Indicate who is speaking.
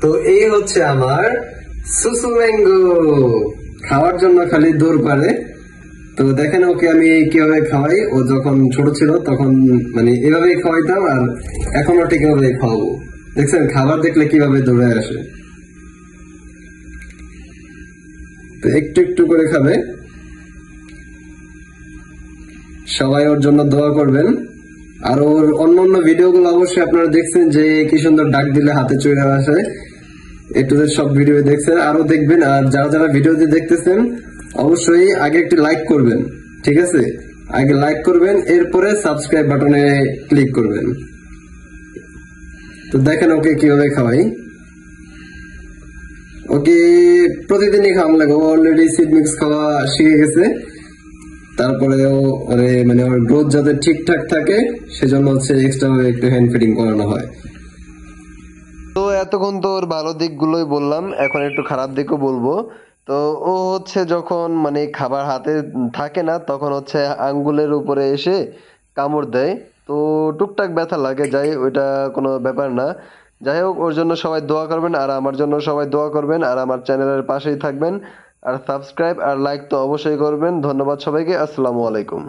Speaker 1: তো এই হচ্ছে আমার সুসু ম্যাঙ্গো, খাওয়ার জন্য খালি দৌড় পারে। তো দেখেন ওকে আমি কিভাবে খাওয়াই। ও যখন ছোট ছিল তখন মানে এভাবেই খাওয়াইতাম, আর এখনো ঠিক এভাবে খাওয়াবো। দেখছেন খাবার দেখলে কিভাবে দৌড়ে আসে। তো একটু একটু করে খাবে। সবাই ওর জন্য দোয়া করবেন। আর ওর অন্যান্য ভিডিওগুলো অবশ্যই আপনারা দেখছেন যে কি সুন্দর ডাক দিলে হাতে চলে আসে, একটু সব ভিডিও দেখছেন, আরো দেখবেন। আর যারা যারা ভিডিওটি দেখতেছেন অবশ্যই আগে একটি লাইক করবেন, ঠিক আছে? আগে লাইক করবেন, এরপরে সাবস্ক্রাইব বাটনে ক্লিক করবেন। তো দেখেন ওকে কিভাবে খাওয়াই। ওকে প্রতিদিনই খাওয়ানো লাগে, ও অলরেডি সিড মিক্স খাওয়া শিখে গেছে। তারপরে ওরে মানে ওর গ্রোথ যাতে ঠিকঠাক থাকে সেজন্য হচ্ছে এক্সট্রা একটু হ্যান্ড ফিডিং করানো হয়। তো এতক্ষণ তো ওর ভালো দিকগুলোই বললাম, এখন একটু খারাপ দিকও বলবো। তো ও হচ্ছে যখন মানে খাবার হাতে থাকে না তখন হচ্ছে আঙ্গুলের উপরে এসে কামড় দেয়। তো টুকটাক ব্যথা লাগে, যাই ওইটা কোনো ব্যাপার না। যাই হোক, ওর জন্য সবাই দোয়া করবেন, আর আমার জন্য সবাই দোয়া করবেন, আর আমার চ্যানেলের পাশেই থাকবেন। আর সাবস্ক্রাইব আর লাইক তো অবশ্যই করবেন। ধন্যবাদ সবাইকে। আসসালামু আলাইকুম।